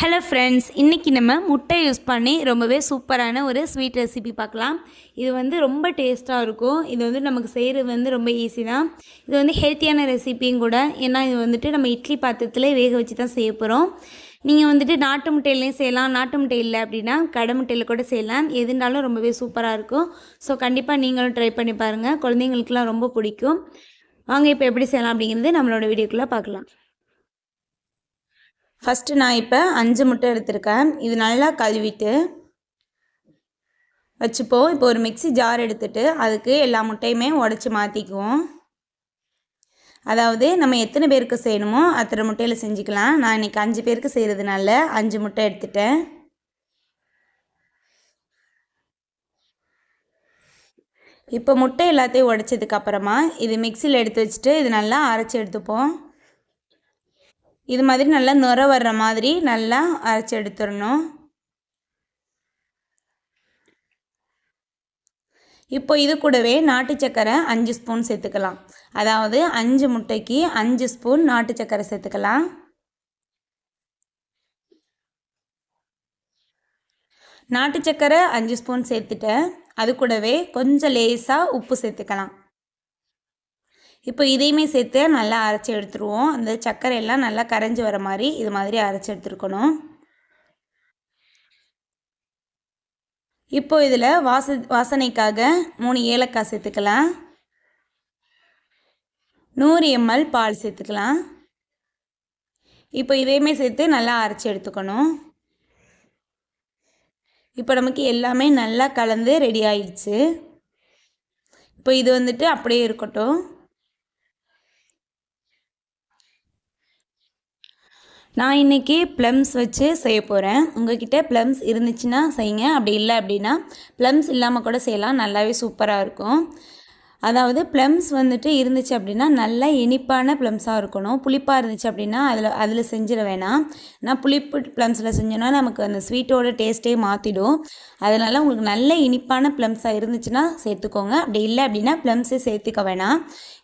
Hello friends, இன்றைக்கி நம்ம முட்டை யூஸ் பண்ணி ரொம்பவே சூப்பரான ஒரு ஸ்வீட் ரெசிபி பார்க்கலாம். இது வந்து ரொம்ப டேஸ்ட்டாக இருக்கும். இது வந்து நமக்கு செய்கிறது வந்து ரொம்ப ஈஸி தான். இது வந்து ஹெல்த்தியான ரெசிபியும் கூட. ஏன்னா இது வந்துட்டு நம்ம இட்லி பாத்திரத்தில் வேக வச்சு தான் செய்ய போகிறோம். நீங்கள் வந்துட்டு நாட்டு முட்டையிலையும் செய்யலாம், நாட்டு முட்டை இல்லை அப்படின்னா கடை முட்டையில் கூட செய்யலாம். எதுனாலும் ரொம்பவே சூப்பராக இருக்கும். ஸோ கண்டிப்பாக நீங்களும் ட்ரை பண்ணி பாருங்கள். குழந்தைங்களுக்குலாம் ரொம்ப பிடிக்கும். வாங்க இப்போ எப்படி செய்யலாம் அப்படிங்கிறது நம்மளோட வீடியோக்குள்ளே பார்க்கலாம். ஃபஸ்ட்டு நான் இப்போ 5 முட்டை எடுத்திருக்கேன். இது நல்லா கழுவிட்டு வச்சுப்போம். இப்போ ஒரு மிக்ஸி ஜார் எடுத்துகிட்டு அதுக்கு எல்லா முட்டையுமே உடச்சி மாற்றிக்குவோம். அதாவது நம்ம எத்தனை பேருக்கு செய்யணுமோ அத்தனை முட்டையில் செஞ்சுக்கலாம். நான் இன்றைக்கி 5 பேருக்கு செய்கிறதுனால 5 முட்டை எடுத்துட்டேன். இப்போ முட்டை எல்லாத்தையும் உடச்சதுக்கப்புறமா இது மிக்சியில் எடுத்து வச்சுட்டு இது நல்லா அரைச்சி எடுத்துப்போம். இது மாதிரி நல்லா நுர வர்ற மாதிரி நல்லா அரைச்சி எடுத்துடணும். இப்போ இது கூடவே நாட்டு சக்கரை 5 ஸ்பூன் சேர்த்துக்கலாம். அதாவது 5 முட்டைக்கு 5 ஸ்பூன் நாட்டு சக்கரை சேர்த்துக்கலாம். நாட்டு சக்கரை 5 ஸ்பூன் சேர்த்துட்டேன். அது கூடவே கொஞ்சம் லேசாக உப்பு சேர்த்துக்கலாம். இப்போ இதையுமே சேர்த்து நல்லா அரைச்சி எடுத்துருவோம். அந்த சர்க்கரை எல்லாம் நல்லா கரைஞ்சி வர மாதிரி இது மாதிரி அரைச்சி எடுத்துருக்கணும். இப்போ இதில் வாசனைக்காக 3 ஏலக்காய் சேர்த்துக்கலாம். 100 ml பால் சேர்த்துக்கலாம். இப்போ இதையுமே சேர்த்து நல்லா அரைச்சி எடுத்துக்கணும். இப்போ நமக்கு எல்லாமே நல்லா கலந்து ரெடி ஆயிடுச்சு. இப்போ இது வந்துட்டு அப்படியே இருக்கட்டும். நான் இன்றைக்கி ப்ளம்ஸ் வச்சு செய்ய போகிறேன். உங்கள்கிட்ட ப்ளம்ஸ் இருந்துச்சுன்னா செய்யுங்க. அப்படி இல்லை அப்படின்னா ப்ளம்ஸ் இல்லாமல் கூட செய்யலாம். நல்லாவே சூப்பராக இருக்கும். அதாவது ப்ளம்ஸ் வந்துட்டு இருந்துச்சு அப்படின்னா நல்லா இனிப்பான ப்ளம்ஸாக இருக்கணும். புளிப்பாக இருந்துச்சு அப்படின்னா அதில் செஞ்சிட வேணாம். நான் புளிப்பு ப்ளம்ஸில் செஞ்சோன்னா நமக்கு அந்த ஸ்வீட்டோட டேஸ்ட்டே மாற்றிடும். அதனால் உங்களுக்கு நல்ல இனிப்பான ப்ளம்ஸாக இருந்துச்சுன்னா சேர்த்துக்கோங்க. அப்படி இல்லை அப்படின்னா ப்ளம்ஸே சேர்த்துக்க வேணாம்.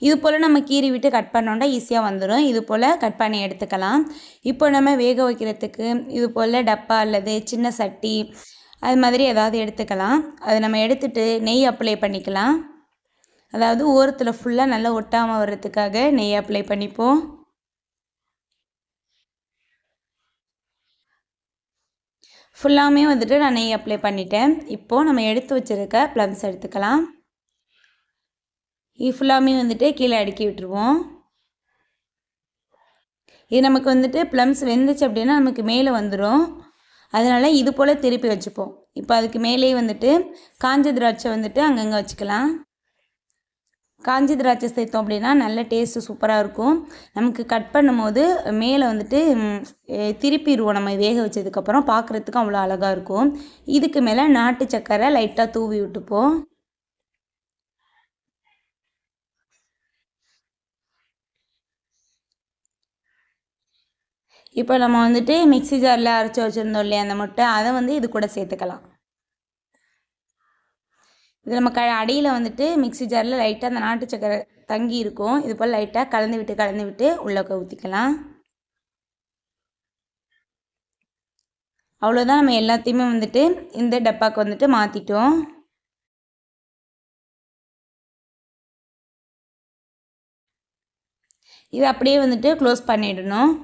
இது போல் நம்ம கீறி விட்டு கட் பண்ணோன்னா ஈஸியாக வந்துடும். இது போல் கட் பண்ணி எடுத்துக்கலாம். இப்போ நம்ம வேக வைக்கிறதுக்கு இது போல் டப்பா அல்லது சின்ன சட்டி அது மாதிரி ஏதாவது எடுத்துக்கலாம். அதை நம்ம எடுத்துகிட்டு நெய் அப்ளை பண்ணிக்கலாம். அதாவது ஓரத்தில் ஃபுல்லாக நல்லா ஒட்டாமல் வர்றதுக்காக நெய் அப்ளை பண்ணிப்போம். ஃபுல்லாமே வந்துட்டு நான் நெய் அப்ளை பண்ணிட்டேன். இப்போது நம்ம எடுத்து வச்சுருக்க ப்ளம்ஸ் எடுத்துக்கலாம். இது ஃபுல்லாமே வந்துட்டு கீழே அடுக்கி விட்டுருவோம். இது நமக்கு வந்துட்டு ப்ளம்ஸ் வெந்துச்சு அப்படின்னா நமக்கு மேலே வந்துடும். அதனால் இது போல் திருப்பி வச்சுப்போம். இப்போ அதுக்கு மேலே வந்துட்டு காஞ்ச திராட்சை வந்துட்டு அங்கங்கே வச்சுக்கலாம். காஞ்சி திராட்சை சேர்த்தோம் அப்படின்னா நல்ல டேஸ்ட்டு சூப்பராக இருக்கும். நமக்கு கட் பண்ணும்போது மேலே வந்துட்டு திருப்பிடுவோம். நம்ம வேக வச்சதுக்கப்புறம் பார்க்குறதுக்கு அவ்வளோ அழகாக இருக்கும். இதுக்கு மேலே நாட்டு சக்கரை லைட்டாக தூவி விட்டுப்போம். இப்போ நம்ம வந்துட்டு மிக்ஸி ஜாரில் அரைச்சி வச்சுருந்தோம் இல்லையா அந்த முட்டை, அதை வந்து இது கூட சேர்த்துக்கலாம். இது நம்ம அடியில் வந்துட்டு மிக்ஸி ஜாரில் லைட்டாக அந்த நாட்டு சக்கரை தங்கி இருக்கும். இது போல் லைட்டாக கலந்து விட்டு உள்ளே ஊற்றிக்கலாம். அவ்வளோதான், நம்ம எல்லாத்தையுமே வந்துட்டு இந்த டப்பாவுக்கு வந்துட்டு மாற்றிட்டோம். இது அப்படியே வந்துட்டு க்ளோஸ் பண்ணிடணும்.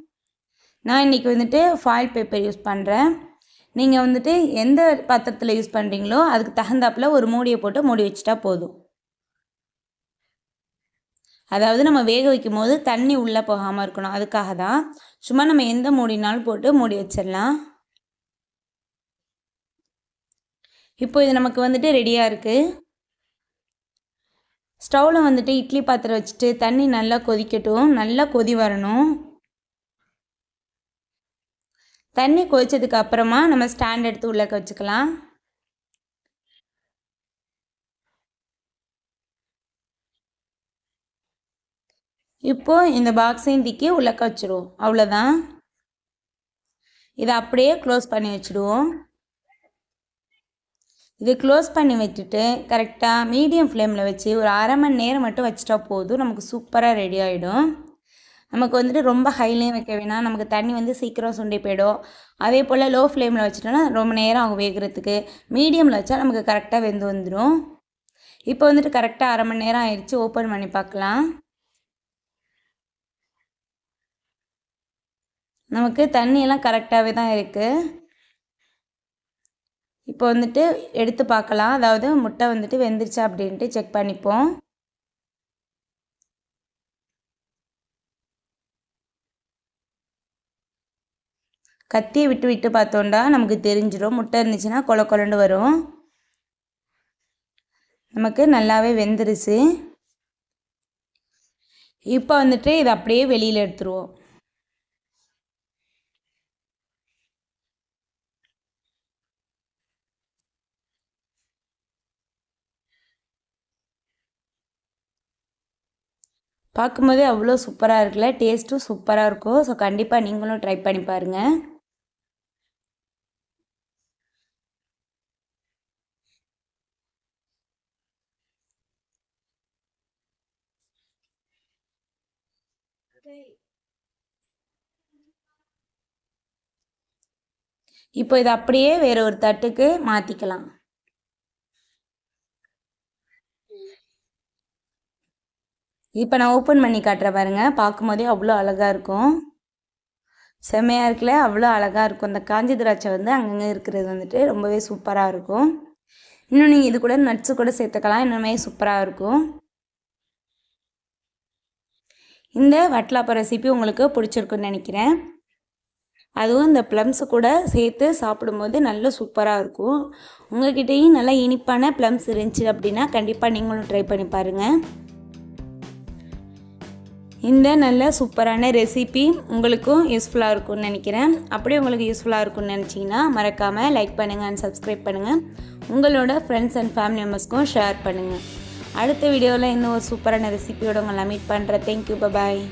நான் இன்றைக்கி வந்துட்டு ஃபாயில் பேப்பர் யூஸ் பண்ணுறேன். நீங்கள் வந்துட்டு எந்த பாத்திரத்தில் யூஸ் பண்ணுறீங்களோ அதுக்கு தகுந்தாப்பில் ஒரு மூடியை போட்டு மூடி வச்சுட்டா போதும். அதாவது நம்ம வேக வைக்கும் போது தண்ணி உள்ளே போகாமல் இருக்கணும். அதுக்காக தான். சும்மா நம்ம எந்த மூடினாலும் போட்டு மூடி வச்சிடலாம். இப்போ இது நமக்கு வந்துட்டு ரெடியாக இருக்குது. ஸ்டவ்வில் வந்துட்டு இட்லி பாத்திரம் வச்சுட்டு தண்ணி நல்லா கொதிக்கட்டும். நல்லா கொதி வரணும். தண்ணி கொதிச்சதுக்கு அப்புறமா நம்ம ஸ்டாண்ட் எடுத்து உள்ளே வச்சுக்கலாம். இப்போது இந்த பாக்ஸையும் தூக்கி உள்ளே வச்சுடுவோம். அவ்வளோதான். இதை அப்படியே க்ளோஸ் பண்ணி வச்சுடுவோம். இது க்ளோஸ் பண்ணி வச்சுட்டு கரெக்டாக மீடியம் ஃப்ளேமில் வச்சு ஒரு 1/2 மணி நேரம் மட்டும் வச்சுட்டா போதும். நமக்கு சூப்பராக ரெடி ஆகிடும். நமக்கு வந்துட்டு ரொம்ப ஹைலையும் வைக்க வேணாம், நமக்கு தண்ணி வந்து சீக்கிரம் சுண்டி போயிடும். அதே போல் லோ ஃப்ளேமில் வச்சுட்டோன்னா ரொம்ப நேரம் ஆகும் வேகிறதுக்கு. மீடியமில் வச்சா நமக்கு கரெக்டாக வெந்து வந்துடும். இப்போ வந்துட்டு கரெக்டாக அரை மணி நேரம் ஆயிடுச்சு. ஓப்பன் பண்ணி பார்க்கலாம். நமக்கு தண்ணியெல்லாம் கரெக்டாகவே தான் இருக்குது. இப்போ வந்துட்டு எடுத்து பார்க்கலாம். அதாவது முட்டை வந்துட்டு வெந்துருச்சா அப்படின்ட்டு செக் பண்ணிப்போம். கத்தியை விட்டு விட்டு பார்த்தோண்டா நமக்கு தெரிஞ்சிடும். முட்டை இருந்துச்சுன்னா கொல கொலன்னு வரும். நமக்கு நல்லாவே வெந்துருச்சு. இப்போ வந்துட்டு இதை அப்படியே வெளியில் எடுத்துருவோம். பார்க்கும்போதே அவ்வளோ சூப்பராக இருக்குல்ல, டேஸ்ட்டும் சூப்பராக இருக்கும். ஸோ கண்டிப்பாக நீங்களும் ட்ரை பண்ணி பாருங்கள். இப்போ இதை அப்படியே வேற ஒரு தட்டுக்கு மாற்றிக்கலாம். இப்போ நான் ஓப்பன் பண்ணி காட்டுறேன் பாருங்கள். பார்க்கும்போதே அவ்வளோ அழகாக இருக்கும். செம்மையாக இருக்குல்ல, அவ்வளோ அழகாக இருக்கும். இந்த காஞ்சி திராட்சை வந்து அங்கங்கே இருக்கிறது வந்துட்டு ரொம்பவே சூப்பராக இருக்கும். இன்னும் நீங்கள் இது கூட நட்ஸு கூட சேர்த்துக்கலாம், இன்னுமே சூப்பராக இருக்கும். இந்த வட்டலாப்பம் ரெசிபி உங்களுக்கு பிடிச்சிருக்குன்னு நினைக்கிறேன். அதுவும் இந்த ப்ளம்ஸு கூட சேர்த்து சாப்பிடும்போது நல்ல சூப்பராக இருக்கும். உங்கள்கிட்டையும் நல்லா இனிப்பான ப்ளம்ஸ் இருந்துச்சு அப்படின்னா கண்டிப்பாக நீங்களும் ட்ரை பண்ணி பாருங்கள். இந்த நல்ல சூப்பரான ரெசிபி உங்களுக்கும் யூஸ்ஃபுல்லாக இருக்கும்னு நினைக்கிறேன். அப்படியே உங்களுக்கு யூஸ்ஃபுல்லாக இருக்கும்னு நினச்சிங்கன்னா மறக்காமல் லைக் பண்ணுங்கள் அண்ட் சப்ஸ்கிரைப் பண்ணுங்கள். உங்களோட ஃப்ரெண்ட்ஸ் அண்ட் ஃபேமிலி மெம்பர்ஸ்க்கும் ஷேர் பண்ணுங்கள். அடுத்த வீடியோவில் இன்னும் ஒரு சூப்பரான ரெசிபியோட உங்களை மீட் பண்ணுறேன். தேங்க்யூ, பாய்.